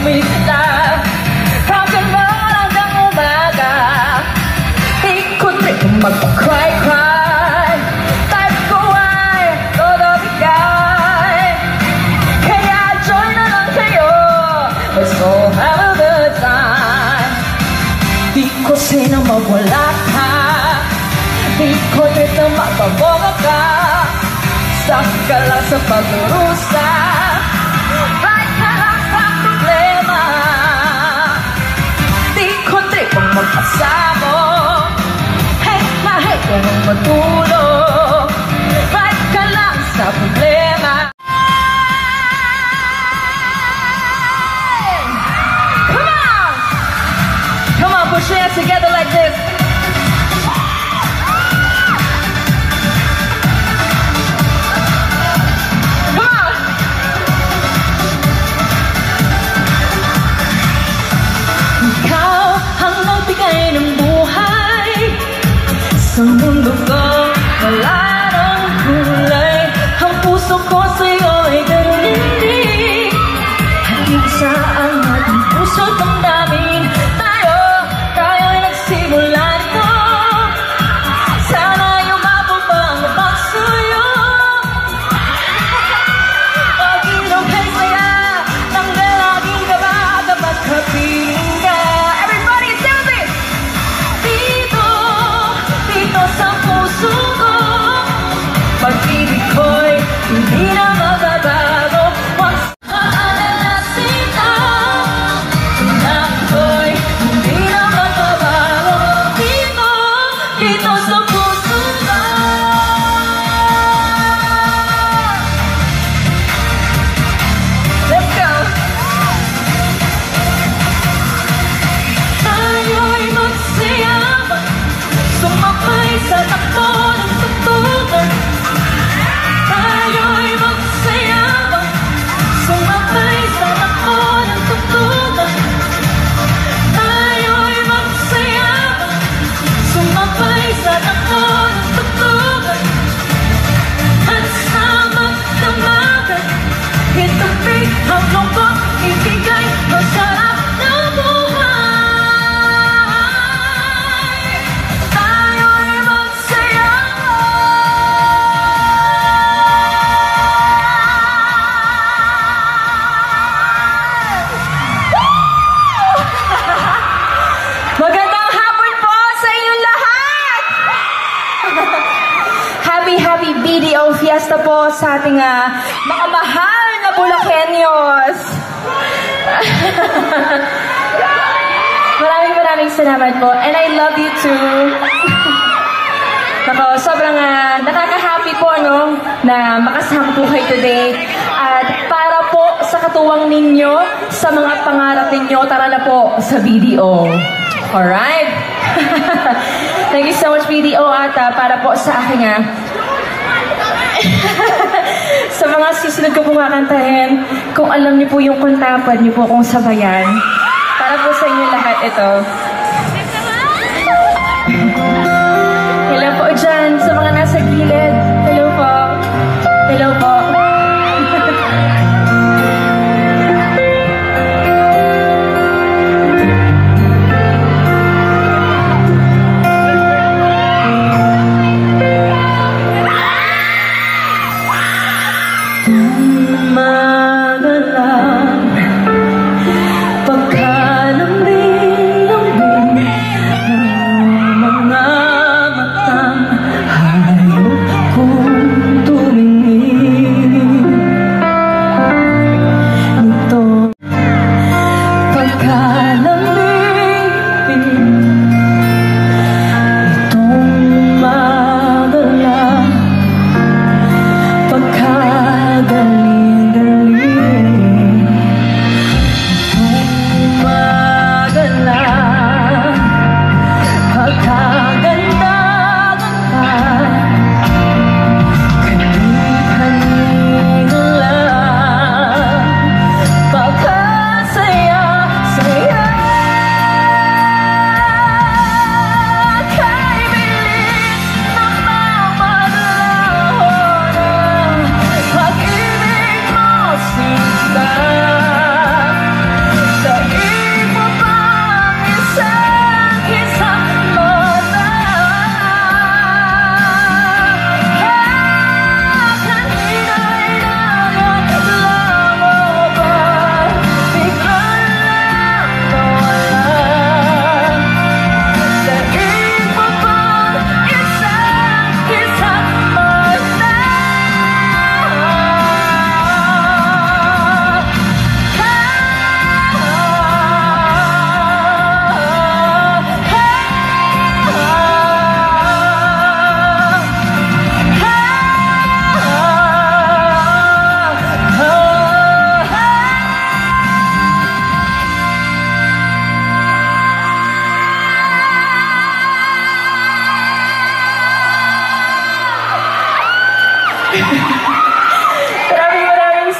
sumiklab hanggang hanggang umaga. Ikot rin magpa-cry-cry, type ko ay todo bigay. Kaya join na lang kayo, let's all have a good time. Di ko sinang mawala ka, di ko dito mapaboga ka. Stuck ka lang sa pagrusa, right ka lang sa problema. Di ko tripong magpasamo, hate na hate ka nang matulog, right ka lang sa problema. Come on! Come on, push your hands together like this. Sa mundo ko, wala nang kulay. Ang puso ko sa'yo ay garunindig. Hanggang saan ating puso damdamin. Tayo'y nagsimula nito. Sana'y umabot pa ang pagsuyo. Pag-inom ay saya, tanggal laging kaba kapag kapiling ka. Everybody tell me! Sa puso ko, pag-ibig ko'y hindi na magbabago. Once maaalalasin ka, tunang ko'y hindi na magbabago. Dito sa puso ko. Let's go! Tayo'y magsayang sumapay sa takbo ng tugtugan. Tayo'y magsayabang sumapay sa takbo ng tugtugan. Tayo'y magsayabang sumapay sa takbo ng tugtugan. At sa magdamagan, itabi ang lungkot, ibigay ang sarap ng buhay. Happy BDO Fiesta po sa ating mga mahal na Bulakenyos. Maraming salamat po. And I love you too. Nako, sobrang nakaka-happy po na makasama po kayo today. At para po sa katuwang ninyo, sa mga pangarap ninyo, tara na po sa BDO. Alright? Thank you so much BDO at para po sa aking sa mga susunod ko po kakantahin, kung alam niyo po yung kanta, pwede niyo po akong sabayan. Para po sa inyo lahat ito. Hello po dyan sa mga nasa gilid. Hello po. Hello po. Pagkagaling-galing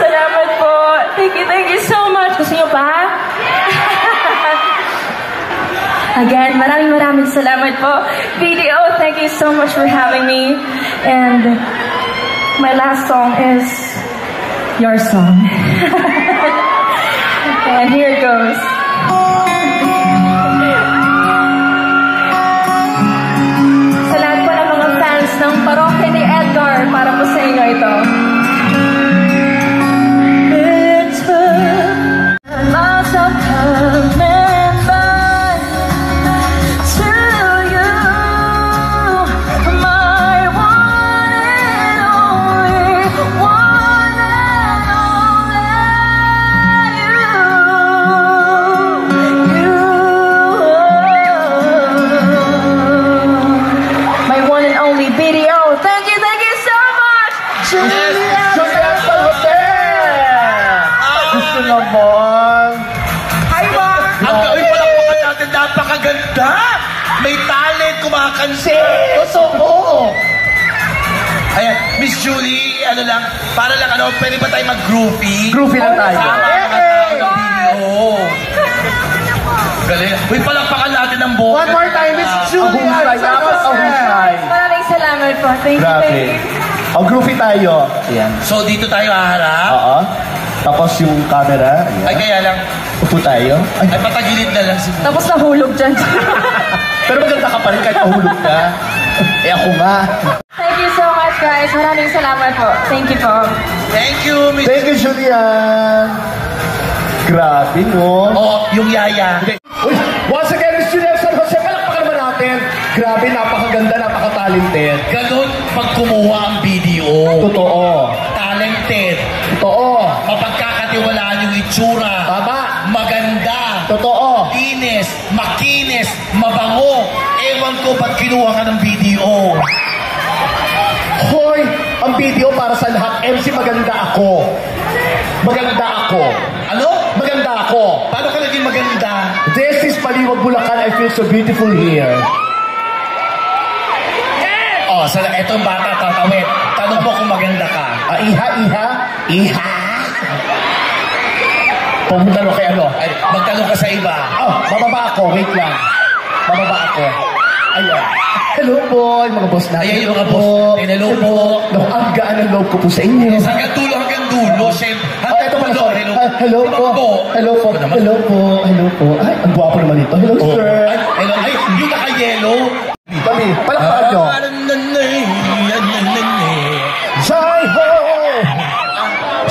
salamat po. Thank you so much. Gusto niyo pa? Again, maraming salamat po. BDO, thank you so much for having me. And my last song is your song. And here it goes. Sa lahat po ng mga fans ng Parokya ni Edgar, para po sa inyo ito. It's lots of coming by to you, my one and only, one and only you. My one and only video. Thank you so much, Julia. Gusto naman. Hi, Ma! Ang gawin pa lang mga natin, napakaganda! May talent, kumakansi! Totoo. Ayan, Miss Julie, ano lang, para lang ano, pwede ba tayo mag-groupie? Groupie lang tayo. Sama ang video. Galing. Uy, palakpakan natin ang buka. One more time, Miss Julie. Ahusay. Maraming salamat po. Thank Grabe. you. O, groupie tayo. Ayan. So, dito tayo haharap. Oo. Tapos yung camera. Ay, Ayan. kaya lang, Upo tayo. Ay, ay patagilid na lang siguro. Tapos nahulog dyan. pero maganda ka pa rin kahit mahulog ka. Ako nga. Thank you so much, guys. Maraming salamat po. Thank you po. Thank you, Miss Thank you, Julian. Grabe, no? Oh, yung yaya. Uy, once again, Miss Julian San Jose, palakpakan naman natin. Grabe, napakaganda, napaka-talented. Ganun pag kumuha ang video. Totoo. Talented. Totoo. Mapagkakatiwalaan yung itsura. Tama. Maganda. Totoo. Linis, makinis, mabango. Ewan ko ba't kinuha ka ng video. Hoy, ang video para sa lahat. MC, maganda ako. Maganda ako. Ano? Maganda ako. Paano ka naging maganda? This is Maliwag, Bulacan. I feel so beautiful here. Oh, sa etong bata tatawid. Tanong mo kung maganda ka. Iha, iha. Iha. Pumunta ro kay ano? Ay, magtanong ka sa iba. Oh, bababa ako. Wait lang. Bababa ako. Ayan. Hello po, yung mga boss natin. Ayan yung mga boss. Hello po. Naku, ang gaan ang loob ko po sa inyo. Hanggang dulo, Siyempre. Ito pala, sorry. Hello po. Hello Hello po. Hello po. Hello po. Ay, ang gwapo naman ito. Hello, Oh. sir. Ay, hello. Ay, yung naka-yellow. Kami, palakpakan nyo. Jai ho!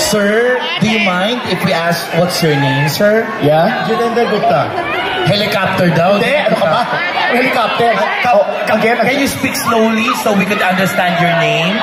Sir, do you mind if we ask what's your name, sir? Yeah? Jitender Gupta. Helicopter daw. Hindi, ano ka ba? Helicopter. Can you speak slowly so we could understand your name?